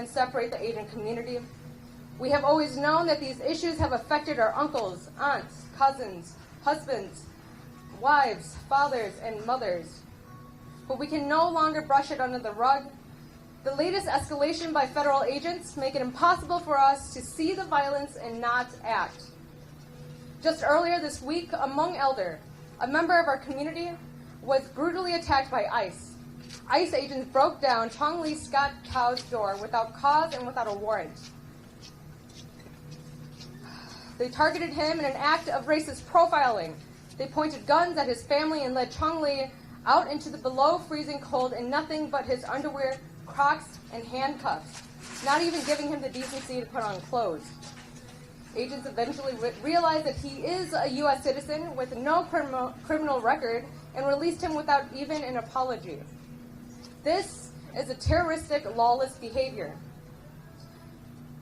and separate the Asian community. We have always known that these issues have affected our uncles, aunts, cousins, husbands, wives, fathers, and mothers. But we can no longer brush it under the rug. The latest escalation by federal agents make it impossible for us to see the violence and not act. Just earlier this week, a Hmong elder, a member of our community, was brutally attacked by ICE. ICE agents broke down Chong Lee Scott Cow's door without cause and without a warrant. They targeted him in an act of racist profiling. They pointed guns at his family and led Chong Lee out into the below freezing cold in nothing but his underwear, Crocs, and handcuffs, not even giving him the decency to put on clothes. Agents eventually realized that he is a U.S. citizen with no criminal record and released him without even an apology. This is a terroristic, lawless behavior.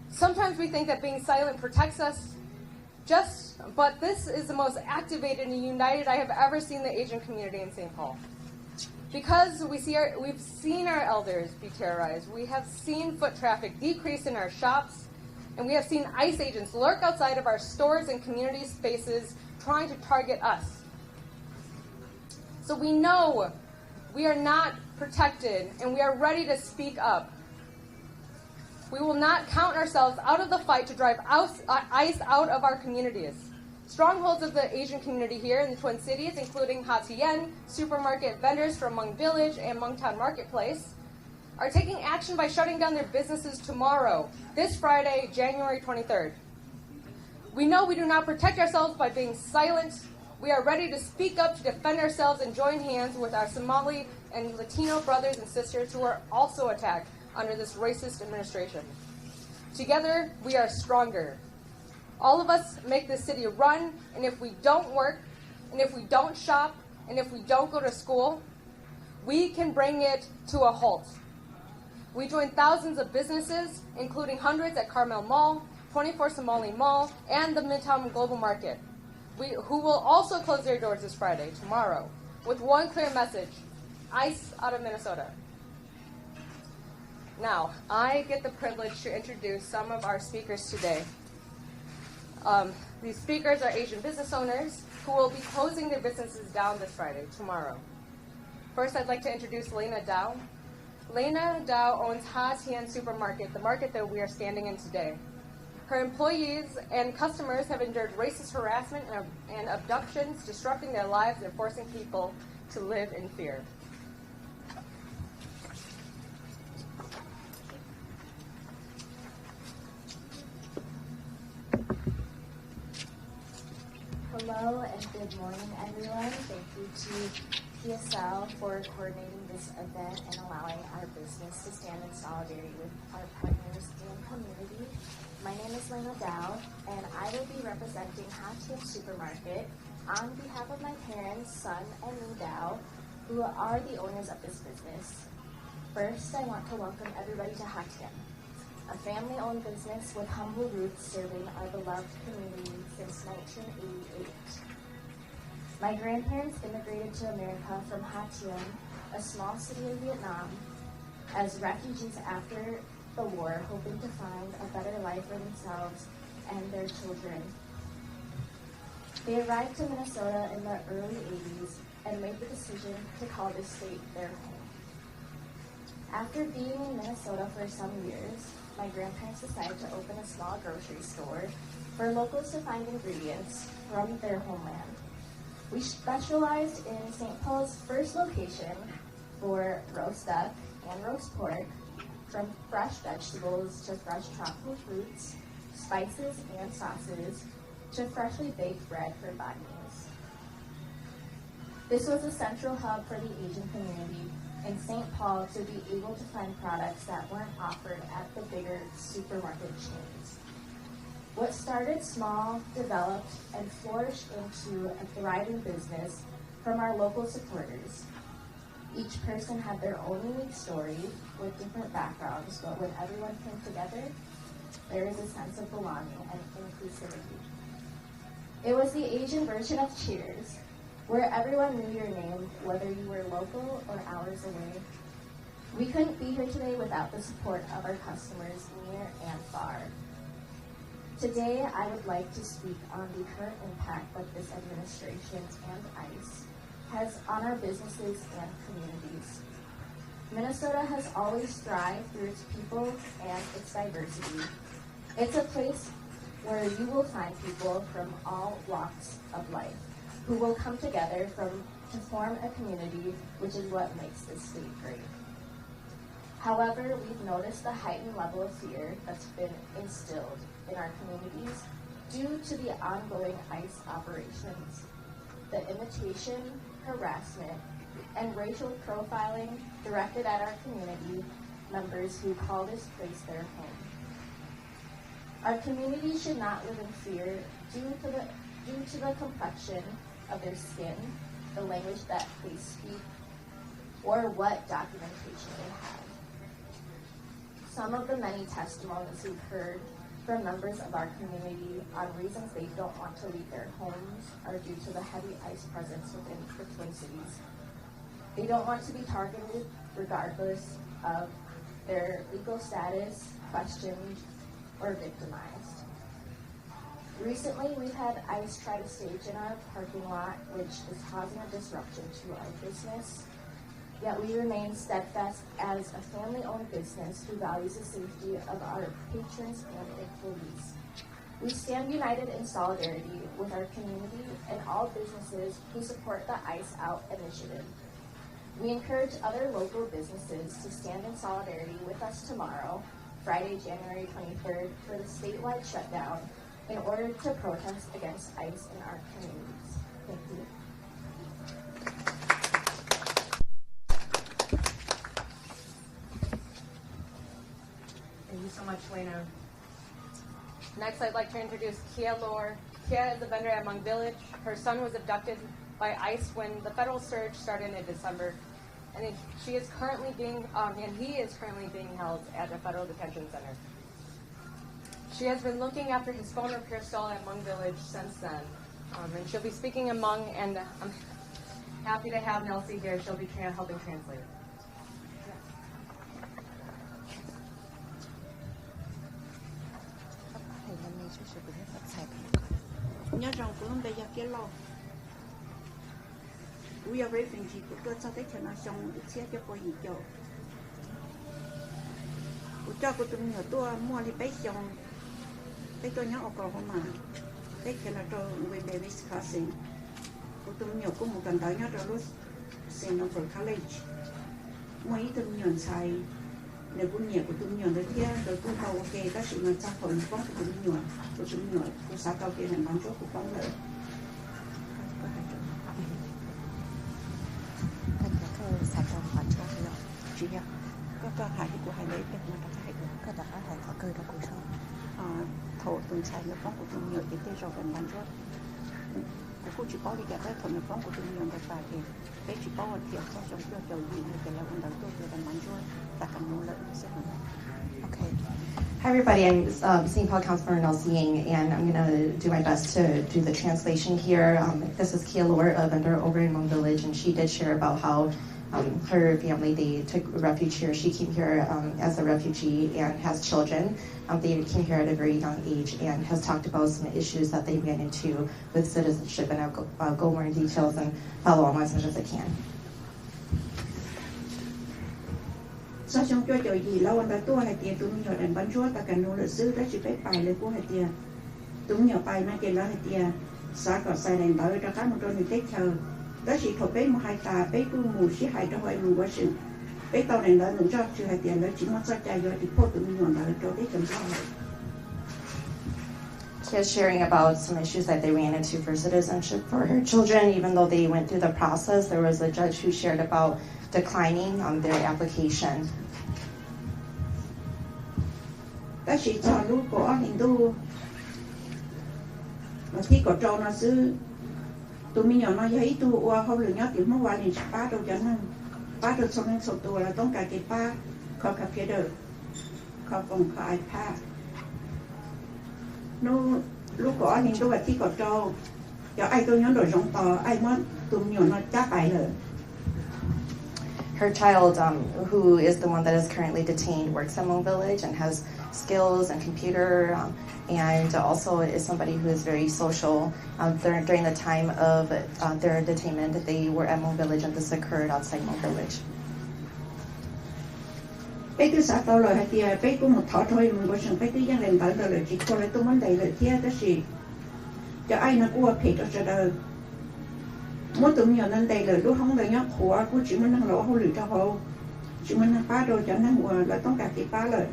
Sometimes we think that being silent protects us, but this is the most activated and united I have ever seen the Asian community in St. Paul. Because we've seen our elders be terrorized, we have seen foot traffic decrease in our shops, and we have seen ICE agents lurk outside of our stores and community spaces trying to target us. So we know we are not protected, and we are ready to speak up. We will not count ourselves out of the fight to drive ICE out of our communities. Strongholds of the Asian community here in the Twin Cities, including Hatien, supermarket vendors from Hmong Village and Hmong Town Marketplace, are taking action by shutting down their businesses tomorrow, this Friday, January 23rd. We know we do not protect ourselves by being silent. We are ready to speak up to defend ourselves and join hands with our Somali and Latino brothers and sisters who are also attacked under this racist administration. Together, we are stronger. All of us make this city run, and if we don't work, and if we don't shop, and if we don't go to school, we can bring it to a halt. We join thousands of businesses, including hundreds at Carmel Mall, 24 Somali Mall, and the Midtown Global Market, who will also close their doors this Friday, tomorrow, with one clear message: ICE out of Minnesota. Now, I get the privilege to introduce some of our speakers today. These speakers are Asian business owners who will be closing their businesses down this Friday, tomorrow. First, I'd like to introduce Lena Dow. Lena Dow owns Hatien Supermarket, the market that we are standing in today. Her employees and customers have endured racist harassment and abductions, disrupting their lives and forcing people to live in fear. Hello and good morning, everyone. Thank you to PSL for coordinating this event and allowing our business to stand in solidarity with our partners and community. My name is Lena Dow, and I will be representing Hatien Supermarket on behalf of my parents, Sun and Min Dow, who are the owners of this business. First, I want to welcome everybody to Hatien, a family-owned business with humble roots serving our beloved community since 1988. My grandparents immigrated to America from Hatien, a small city in Vietnam, as refugees after the war, hoping to find a better life for themselves and their children. They arrived to Minnesota in the early 80s and made the decision to call this state their home. After being in Minnesota for some years, my grandparents decided to open a small grocery store for locals to find ingredients from their homeland. We specialized in St. Paul's first location for roast duck and roast pork, from fresh vegetables to fresh tropical fruits, spices and sauces, to freshly baked bread for banh mi's. This was a central hub for the Asian community in St. Paul to be able to find products that weren't offered at the bigger supermarket chains. What started small developed and flourished into a thriving business from our local supporters. Each person had their own unique story with different backgrounds, but when everyone came together, there is a sense of belonging and inclusivity. It was the Asian version of Cheers, where everyone knew your name, whether you were local or hours away. We couldn't be here today without the support of our customers near and far. Today, I would like to speak on the current impact that this administration and ICE has on our businesses and communities. Minnesota has always thrived through its people and its diversity. It's a place where you will find people from all walks of life who will come together to form a community, which is what makes this state great. However, we've noticed the heightened level of fear that's been instilled in our communities due to the ongoing ICE operations, the imitation, harassment, and racial profiling directed at our community members who call this place their home. Our community should not live in fear due to the complexion of their skin, the language that they speak, or what documentation they have. Some of the many testimonies we've heard from members of our community on reasons they don't want to leave their homes are due to the heavy ICE presence within the Twin Cities. They don't want to be targeted regardless of their legal status, questioned, or victimized. Recently, we've had ICE try to stage in our parking lot, which is causing a disruption to our business. Yet we remain steadfast as a family-owned business who values the safety of our patrons and employees. We stand united in solidarity with our community and all businesses who support the ICE Out initiative. We encourage other local businesses to stand in solidarity with us tomorrow, Friday, January 23rd, for the statewide shutdown in order to protest against ICE in our communities. Thank you. Thank you so much, Lena. Next, I'd like to introduce Kia Lore. Kia is a vendor at Hmong Village. Her son was abducted by ICE when the federal surge started in December, and he is currently being held at a federal detention center. She has been looking after his phone repair stall at Hmong Village since then, and she'll be speaking in Hmong, and I'm happy to have Nelsie here. She'll be helping translate. nhớ rằng cũng bây giờ kia lo, we are refugee của tôi sau đấy cho nó xong được xe cho coi gì cho, của cho của tôi nhiều tôi mua đi bấy xong, đấy tôi nhớ ở cầu hôm mà, đấy cho nó cho về về Wisconsin, của tôi nhiều cũng một lần tới nhớ rồi lúc St. College, mua ít tôi nhiều xài. Nếu cũng nhiều của tôi nhiều đấy kia rồi cũng cầu ok các sự mà chắc phần con của tôi nhiều của xã cao kia làm bán chỗ của con lợi có hại của hai đấy được mà nó hại được cái đó hại họ cười đó của sao thổ tuần xài nó con của tôi nhiều thì cái rồi làm bán chỗ của cô chỉ bảo đi gặp cái thổ nó con của tôi nhiều cái bài thì cái chỉ bảo là thiệt cho chúng tôi giàu gì thì là con đầu tôi làm bán chỗ. Okay. Hi everybody, I'm St. Paul Councilmember Nelsie Yang, and I'm going to do my best to do the translation here. This is Kia Lore, a vendor over in Hmong Village, and she did share about how her family, they took refuge here. She came here as a refugee and has children. They came here at a very young age and has talked about some issues that they ran into with citizenship, and I'll go more in details and follow along as much as I can. Sao xong cho trời gì lâu anh đã tua hay tiền tụi mình nhỏ đàn bắn chúa ta cần nỗ lực sư đã chỉ phải bài lên của hay tiền tụi mình nhỏ bài mà tiền là hay tiền xã có sai đàn bảo cho các một trong những tết chờ đó chỉ thuộc bé một hai tà bé tu mù xí hai trong hai mù quá sự bé tàu đàn đó nữa cho chưa hay tiền đó chỉ muốn sao chạy rồi thì phố tụi mình nhỏ đó cho tết chấm sao She was sharing about some issues that they ran into for citizenship for her children. Even though they went through the process, there was a judge who shared about declining their application. Đó chỉ cho lúc có hình tu mà khi có trâu nó sư tụi mình nhỏ nó thấy tu qua không được nhớ tiếng mới qua liền ba đâu cho nên ba đâu xong nên sụp tu làต้องการcái baเขาคาเฟ่เดอร์เขาคงเขาไอพาnó lúc có hình tu là khi có trâu cho ai tôi nhớ đổi giống to ai muốn tụi mình nhỏ nó chắc bài rồi. her child, who is the one that is currently detained, works at Hmong Village and has skills and computer, and also is somebody who is very social. During the time of their detainment, they were at Hmong Village, and this occurred outside Hmong Village. Bây tôi sát tao lời thì bây cũng một thọ thôi mình có sang bây tôiยังเล่นบ้านเลยchỉคนเลยตัวมันได้เลยเที่ยแต่สิจะไอ้นักวัวเพจจะเดินmỗi tuần nhiều nên đây là lúc không được nhóc khóa của chị mình năng lỗ không lựa cho họ chị mình năng phá đồ cho năng hòa làต้องการที่pháเลย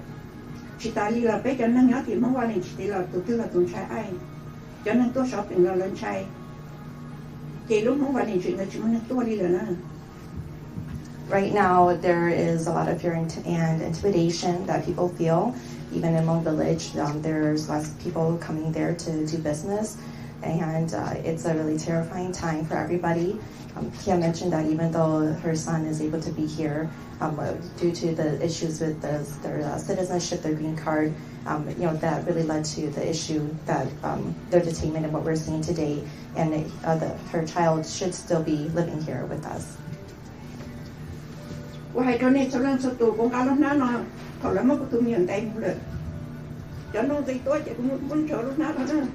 chị ta đi là bây giờ năng nhóc thì mong qua này chị là tụi tôi là tụi trai ai cho năng tôi sợ tình là lên trai chị lúc mong qua này chị là chị mình năng tôi đi là nè. Right now, there is a lot of fear and intimidation that people feel. Even in Hmong Village, there's less people coming there to do business, and it's a really terrifying time for everybody. Kia mentioned that even though her son is able to be here, due to the issues with their citizenship, their green card, that really led to the issue that their detainment and what we're seeing today, and her child should still be living here with us. Của hai đứa này số lần số tuổi cũng cao lắm nó thầu lắm mà tụi mình đây một lần cho nó thì tôi chỉ cũng muốn chờ lúc nào đó nữa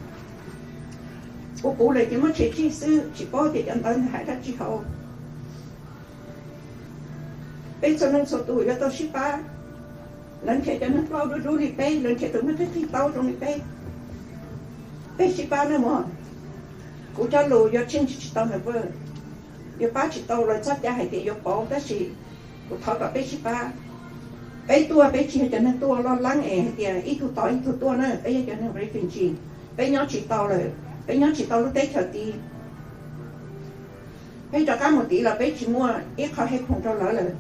của cụ này chỉ mới chỉ sư chỉ có thì chân tân hải ra chỉ hậu bây số lần số tuổi cho tôi ship ba lần khi cho nó bao đôi đi bay lần khi tụi nó thích tao trong đi bay ship ba nữa mà cụ cho lù cho trên chỉ tao nữa vợ giờ ba chỉ tao là chắc chắn hay thì giờ bỏ cái gì cụ thọ cả bé ship ba bé tua bé chỉ cho nên tua lo lắng thì ít tu tỏi ít tu tua nữa bé cho nên phải phiền chi bé nhớ chỉ tao rồi bé nhớ chỉ tao lúc tết chờ tí bé cho cá một tí là bé chỉ mua ít khó hết không cho lỡ rồi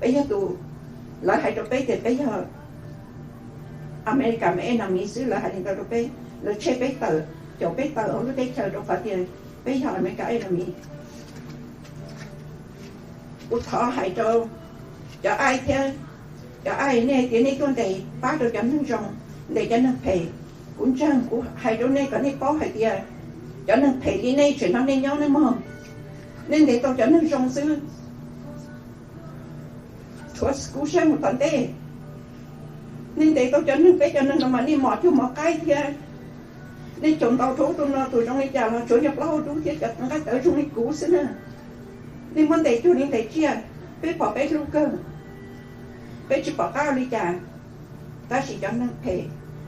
bé giờ tụ lỡ hay cho bé thì bé giờ America mấy năm Mỹ xứ lỡ hay cho bé lỡ chơi bé tờ cho bé tờ ở lúc tết chờ đâu phải tiền bé giờ mấy cái là Mỹ cụ thọ hay cho ai thế cho ai nè thì nè con này bác được cho nó rong để cho nó phê cũng chẳng cũng hay đâu nè có nè có hay kia cho nó phê đi nè chuyện nó nên nhớ nó mò nên để tao cho nó rong xứ thua cũng sang một tuần đây nên để tao cho nó bé cho nó mà đi mò chú mò cái kia nên chồng tao thú tụi trong này chả là chỗ nhập lâu chú thiết chặt cái tới trong này cũ xứ nè nên vấn đề chú nên để chia bé bỏ bé luôn cơ bé chỉ bỏ cao đi chả ta chỉ cho nó thể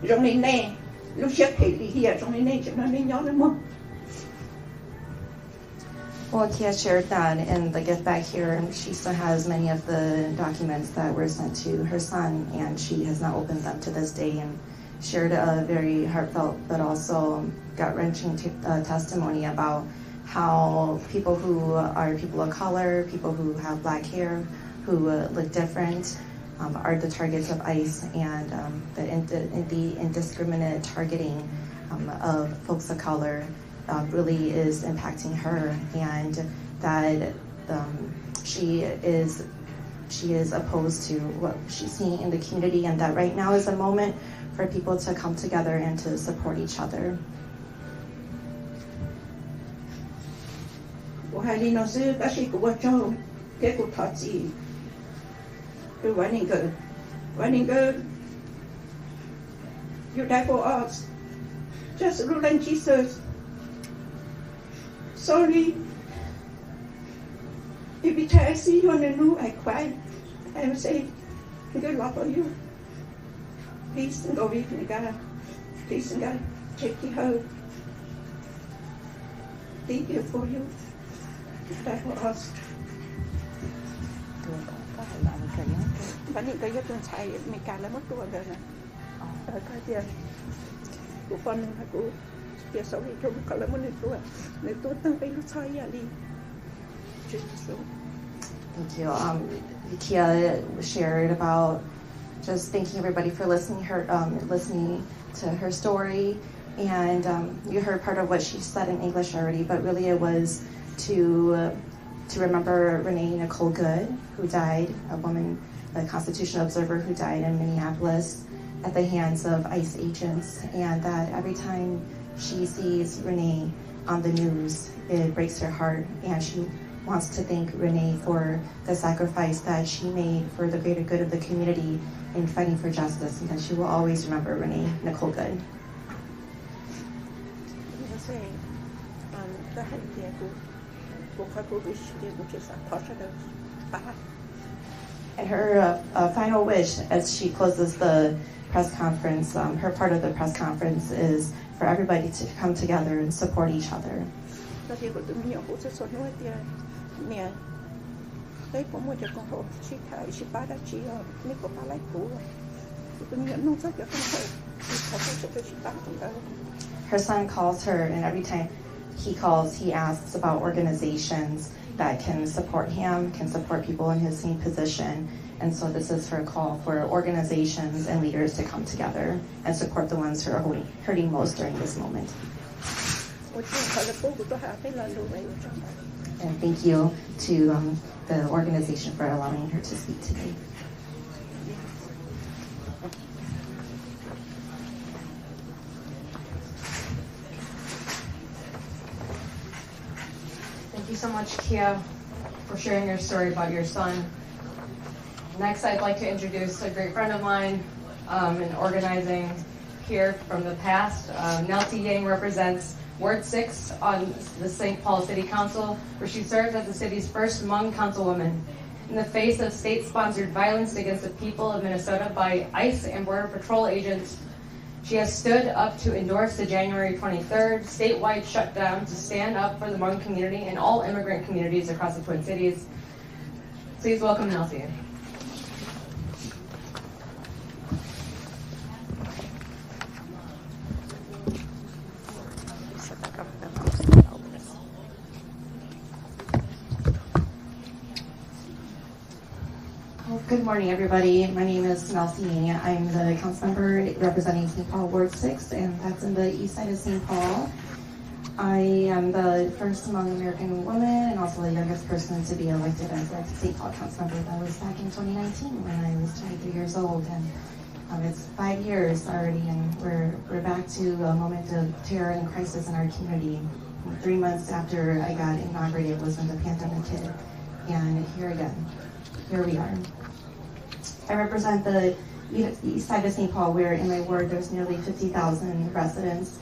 trong này nè lúc xếp thể đi here trong này nè cho nó nên nhớ nó mong. Well, Kia shared that in the gift bag here, she still has many of the documents that were sent to her son, and she has not opened them to this day, and shared a very heartfelt but also gut-wrenching testimony about how people who are people of color, people who have black hair, who look different, are the targets of ICE, and the indiscriminate targeting of folks of color really is impacting her, and that she is opposed to what she's seeing in the community, and that right now is a moment for people to come together and to support each other. Hai đi nó sư bác sĩ của châu cái cuộc thọ gì tôi vẫn nên cơ you die for us just look like Jesus sorry every time I see you on the news I cry I will say good luck for you please go with me God please God take her thank you for you die for usวันนี้ก็ยกตัวใช้มีการละมัดตัวเลยนะก็เดียวกูฟันนึงค่ะกูเดี๋ยวสองอีกชมเขาละมัดในตัวตั้งไปรู้ใช้อย่างดีจุดสูง Thank you. Kia shared about just thanking everybody for listening to her story, and you heard part of what she said in English already, but really it was to remember Renee Nicole Good, who died, a woman, a constitutional observer who died in Minneapolis at the hands of ICE agents, and that every time she sees Renee on the news, it breaks her heart, and she wants to thank Renee for the sacrifice that she made for the greater good of the community in fighting for justice, and that she will always remember Renee Nicole Good. And her final wish as she closes the press conference, her part of the press conference is for everybody to come together and support each other. Her son calls her, and every time he calls, he asks about organizations that can support him, can support people in his same position. And so this is her call for organizations and leaders to come together and support the ones who are hurting most during this moment. And thank you to the organization for allowing her to speak today. Thank you so much, Kia, for sharing your story about your son. Next, I'd like to introduce a great friend of mine in organizing here from the past. Nelsie Yang represents Ward 6 on the St. Paul City Council, where she served as the city's first Hmong councilwoman. In the face of state-sponsored violence against the people of Minnesota by ICE and Border Patrol agents, she has stood up to endorse the January 23rd statewide shutdown to stand up for the Hmong community and all immigrant communities across the Twin Cities. Please welcome Nelsie. Good morning, everybody. My name is Nelsie Yang. I'm the council member representing St. Paul Ward 6, and that's in the east side of St. Paul. I am the first Hmong American woman and also the youngest person to be elected as a St. Paul council member. That was back in 2019 when I was 23 years old. And it's 5 years already, and we're back to a moment of terror and crisis in our community. 3 months after I got inaugurated was when the pandemic hit, and here we are. I represent the east side of St. Paul, where in my ward there's nearly 50,000 residents.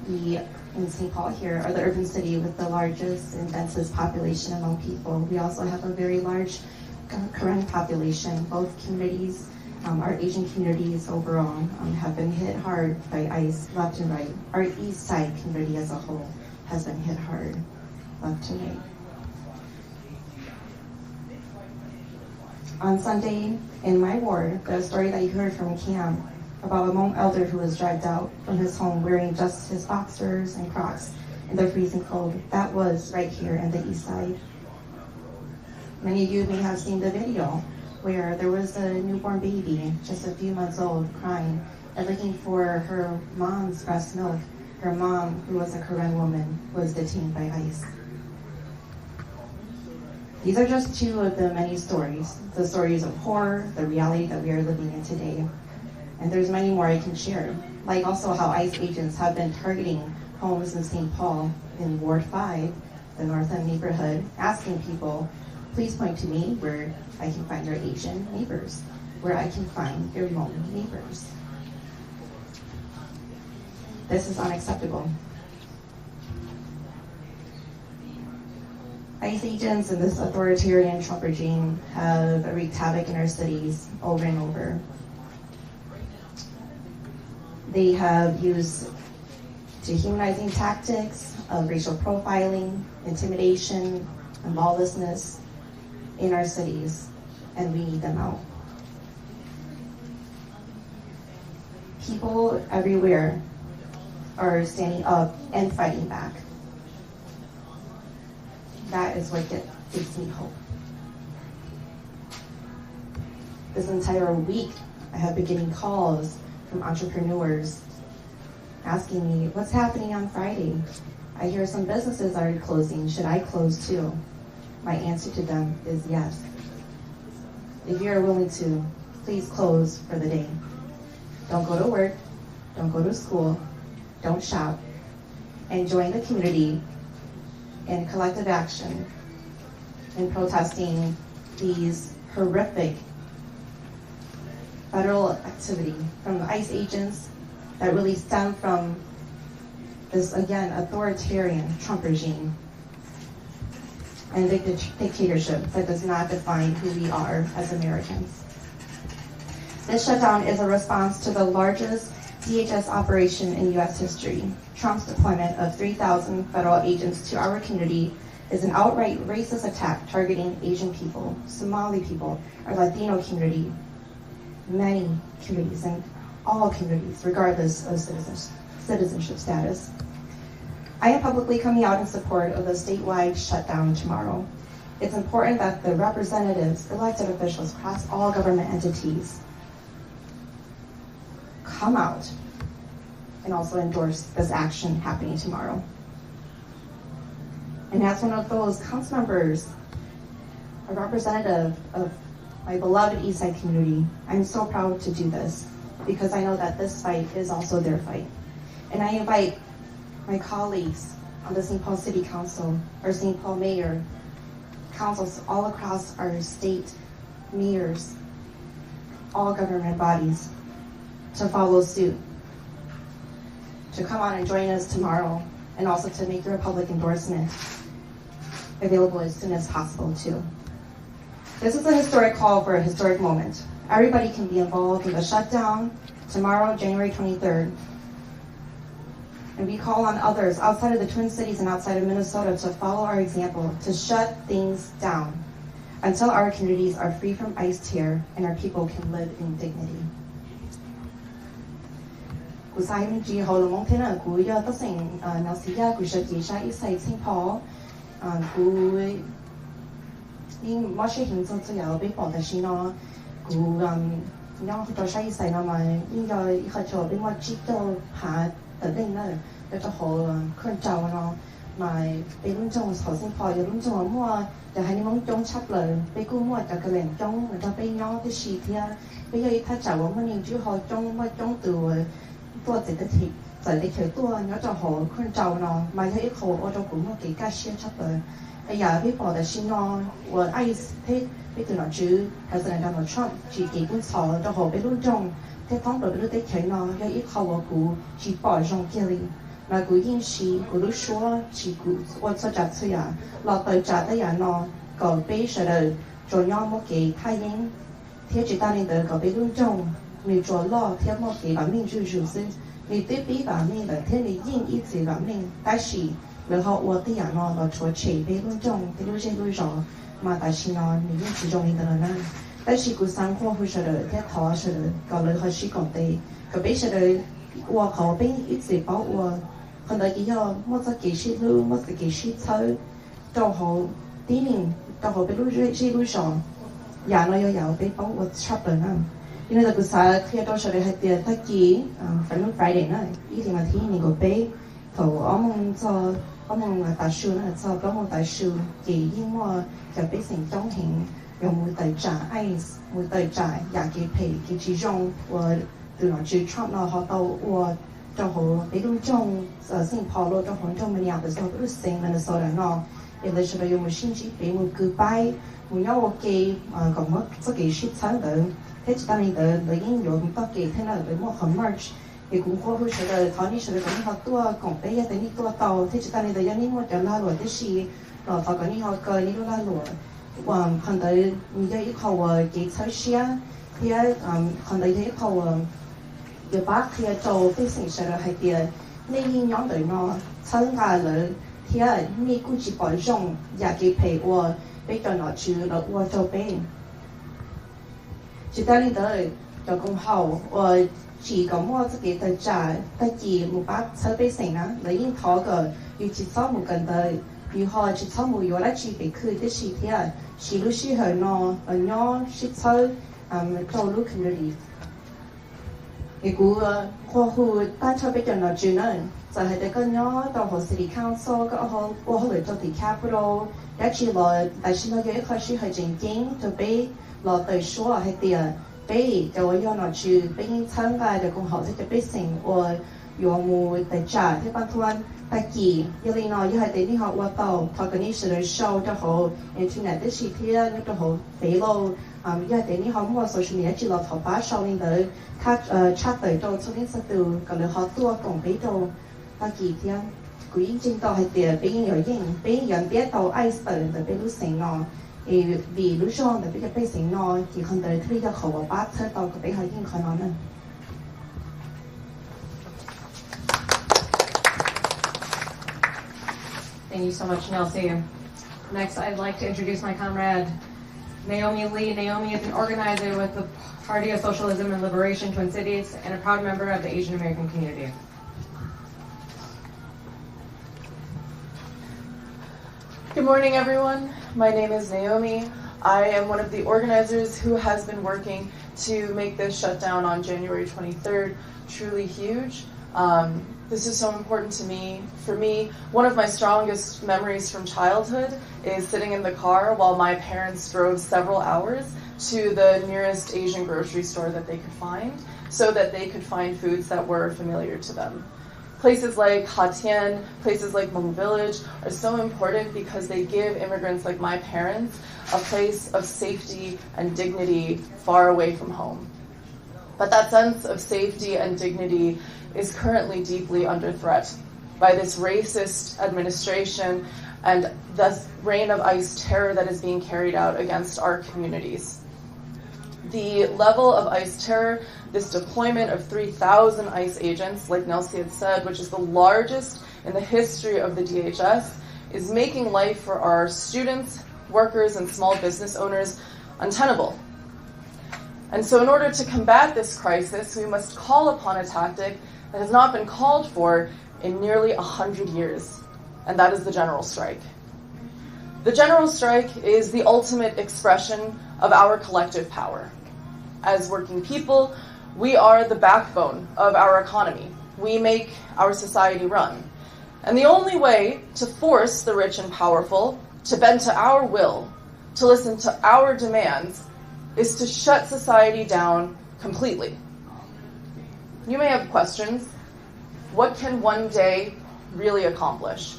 We in St. Paul here are the urban city with the largest and densest population among people. We also have a very large Karen population. Both communities, our Asian communities overall, have been hit hard by ICE left and right. Our east side community as a whole has been hit hard left and right. On Sunday, in my ward, the story that you heard from Cam about a Hmong elder who was dragged out from his home wearing just his boxers and Crocs in the freezing cold, that was right here in the east side. Many of you may have seen the video where there was a newborn baby, just a few months old, crying and looking for her mom's breast milk. Her mom, who was a Karen woman, was detained by ICE. These are just two of the many stories, the stories of horror, the reality that we are living in today. And there's many more I can share, like also how ICE agents have been targeting homes in St. Paul in Ward 5, the North End neighborhood, asking people, please point to me where I can find your Asian neighbors, where I can find your Hmong neighbors. This is unacceptable. ICE agents and this authoritarian Trump regime have wreaked havoc in our cities over and over. They have used dehumanizing tactics of racial profiling, intimidation, and lawlessness in our cities, and we need them out. People everywhere are standing up and fighting back. That is what gives me hope. This entire week, I have been getting calls from entrepreneurs asking me, what's happening on Friday? I hear some businesses are closing. Should I close too? My answer to them is yes. If you're willing to, please close for the day. Don't go to work, don't go to school, don't shop, and join the community in collective action in protesting these horrific federal activity from ICE agents that really stem from this, again, authoritarian Trump regime and dictatorship that does not define who we are as Americans. This shutdown is a response to the largest DHS operation in U.S. history. Trump's deployment of 3,000 federal agents to our community is an outright racist attack targeting Asian people, Somali people, our Latino community, many communities, and all communities, regardless of citizenship status. I am publicly coming out in support of the statewide shutdown tomorrow. It's important that the representatives, elected officials across all government entities come out and also endorse this action happening tomorrow. And as one of those council members, a representative of my beloved Eastside community, I'm so proud to do this because I know that this fight is also their fight. And I invite my colleagues on the St. Paul City Council, our St. Paul Mayor, councils all across our state, mayors, all government bodies, to follow suit, to come on and join us tomorrow, and also to make your public endorsement available as soon as possible too. This is a historic call for a historic moment. Everybody can be involved in the shutdown tomorrow, January 23rd. And we call on others outside of the Twin Cities and outside of Minnesota to follow our example, to shut things down until our communities are free from ICE terror and our people can live in dignity. Cú sai mình chỉ hồ mong thế nào cú giờ tất sinh nó sẽ ra cú sẽ chỉ sai sai St. Paul cú nhưng mà sẽ hình dung cho nhau bị bỏ tại xin nó cú nhau cho sai sai nó mà nhưng giờ ít cho bị mất chỉ cho hạ tận đây nữa để cho họ khơi trào nó mà bị lúc trong họ St. Paul lúc trong mua để hai mong trong chấp lời bị cú mua cho cái lệnh trong người ta bị nhau cái gì thì bây giờถ้าจ่ายว่ามันchỉ họ trong mà trong từ ตัวเศรษฐกิจ在的桥ตัวเนาะจะหอคนเจ้าเนาะมาให้เขาเอาตัวผมมา给干些差不多哎呀被保的是呢我爱他被对了就还是人家的创去给工厂จะหอไปรุ่นจง他当到รุ่นได้桥เนาะ要一เขา我กู去保上这里那กูยิ่ง是กู都说去กู我做จัดเสียเราไปจัดได้อย่างเนาะก็ไปเสด็จจนย่อมมา给他因贴住当年的ก็ไปรุ่นจง 你做老天莫给人民就是你对比人民的天你应一直人民但是然后我的人呢我做前辈那种的路线路上嘛但是呢你用其中一个人呢但是กู生活会说的在讨说的搞了还是讲的个别说的我靠边一直保我很多以后莫在给些路莫在给些车都好第零都好被路这路上也呢要被保我差不多呢 因为这个啥，可以到时候还得他给反正 Friday 呢，一天嘛天那个杯，头我们做我们大叔呢做我们大叔给因为就变成中型，用每代炸 ice， 每代炸也给配给其中我对了就 Trump 呢好到我正好被种种St. Paul 正好种么样的时候，不是新的时候呢，有的时候有么星期被么goodbye， 我要我给讲么这个是真的。 thế chỉ ta nên tới lấy những điều chúng ta kể thế nào với một hầm merch thì cũng có hơi sợ đời tháo đi sợ đời có những họ tua cổng bé ra tới những tua tàu thế chỉ ta nên tới những một trở la lụa thế gì rồi tháo có những họ cười những la lụa và còn tới những cái họ chỉ chơi xe thì còn tới những họ giờ bác thì trâu cáiสิ่งsợ đời hay tiền nên những nhóm đời nó chơi ngà lỡ thì nên cũng chỉ bỏ rong giả cái phải qua bây giờ nó chứ nó qua trâu bé chỉ ta lên tới cho công hậu và chỉ có mua cái tờ trả ta chỉ một bát sơ bê sinh á lấy những tháo cáiอยู่chỉ sau một gần tớiอยู่họ chỉ sau một giờ lại chỉ bị khơi tới chỉ thế à chỉ lúc xí hơi nó ở nhỏ chỉ sau trâu lúc community cái cú khoa khu ta cho bây giờ nó chuyện nữa giờ hay tới cái nhỏ tàu hồ city council cái họ qua họ lấy cho thị capital đã chỉ là tại sao nó cái khó xí hơi chính chính cho bé เรา对说还对被就我要拿去被参加的更好这个被成我有木的家，这帮突然大几，一零呢，一还得你好我到，他跟你是来烧的好，internet 的时天那个好肥咯，一还得你好莫 social media 只落头把烧你的，他chat tới到从你 satu ก็เลย好多讲ไป到大几天，กูจริงๆต่อให้เตี๋ยไปยิง有ยิงไปยิงเตี้ยต่อไอซ์เตอร์ไปรู้เสียงเนาะบีรู้ช่องแต่ไปจะไปเสียงเนาะกี่คนเตอร์ที่จะเขาว่าบ้าเธอต่อก็ไปหายิงเขาเนาะนั่น Thank you so much, Nelsie. Next, I'd like to introduce my comrade, Naomi Lee. Naomi is an organizer with the Party of Socialism and Liberation, Twin Cities, and a proud member of the Asian American community. Good morning, everyone. My name is Naomi. I am one of the organizers who has been working to make this shutdown on January 23rd truly huge. This is so important to me. For me, one of my strongest memories from childhood is sitting in the car while my parents drove several hours to the nearest Asian grocery store that they could find so that they could find foods that were familiar to them. Places like Ha Tien, places like Hmong Village are so important because they give immigrants like my parents a place of safety and dignity far away from home. But that sense of safety and dignity is currently deeply under threat by this racist administration and the reign of ICE terror that is being carried out against our communities. The level of ICE terror, this deployment of 3,000 ICE agents, like Nelsie had said, which is the largest in the history of the DHS, is making life for our students, workers, and small business owners untenable. And so in order to combat this crisis, we must call upon a tactic that has not been called for in nearly 100 years, and that is the general strike. The general strike is the ultimate expression of our collective power. As working people, we are the backbone of our economy. We make our society run. And the only way to force the rich and powerful to bend to our will, to listen to our demands, is to shut society down completely. You may have questions. What can one day really accomplish?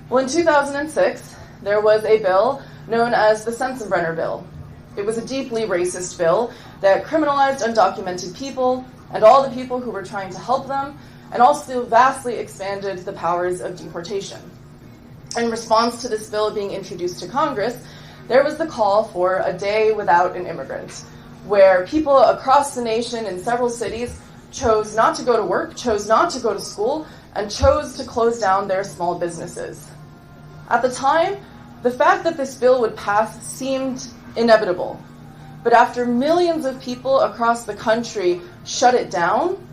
Well, in 2006, there was a bill known as the Sensenbrenner Bill. It was a deeply racist bill that criminalized undocumented people and all the people who were trying to help them, and also vastly expanded the powers of deportation. In response to this bill being introduced to Congress, there was the call for a day without an immigrant, where people across the nation in several cities chose not to go to work, chose not to go to school, and chose to close down their small businesses. At the time, the fact that this bill would pass seemed inevitable. But after millions of people across the country shut it down,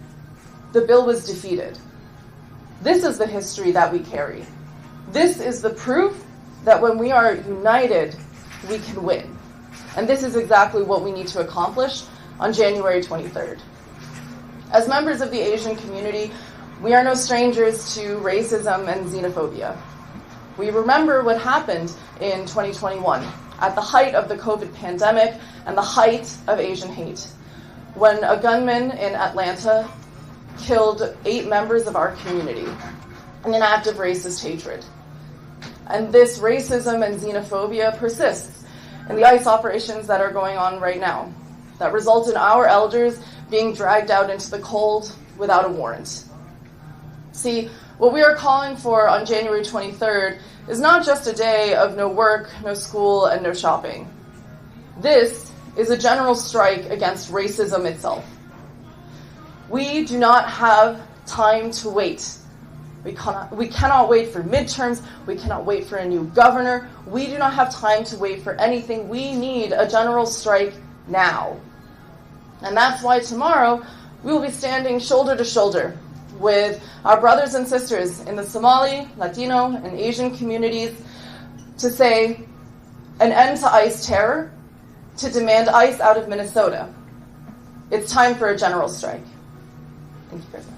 the bill was defeated. This is the history that we carry. This is the proof that when we are united, we can win. And this is exactly what we need to accomplish on January 23rd. As members of the Asian community, we are no strangers to racism and xenophobia. We remember what happened in 2021 at the height of the COVID pandemic and the height of Asian hate, when a gunman in Atlanta killed 8 members of our community in an act of racist hatred. And this racism and xenophobia persists in the ICE operations that are going on right now, that result in our elders being dragged out into the cold without a warrant. See, what we are calling for on January 23rd is not just a day of no work, no school, and no shopping. This is a general strike against racism itself. We do not have time to wait. We cannot wait for midterms. We cannot wait for a new governor. We do not have time to wait for anything. We need a general strike now. And that's why tomorrow we will be standing shoulder to shoulder with our brothers and sisters in the Somali, Latino, and Asian communities to say an end to ICE terror, to demand ICE out of Minnesota. It's time for a general strike. Thank you very much.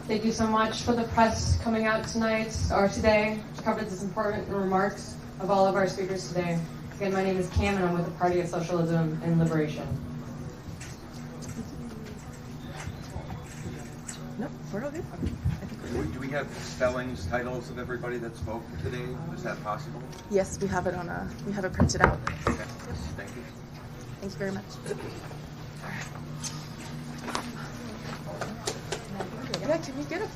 Thank you so much for the press coming out tonight, or today, to cover this important remarks of all of our speakers today. Again, my name is Cam, and I'm with the Party of Socialism and Liberation. Nope, we're all good. Do we have spellings, titles of everybody that spoke today? Is that possible? Yes, we have it printed out. Okay. Thank you. Thank you very much. Yeah, can we get a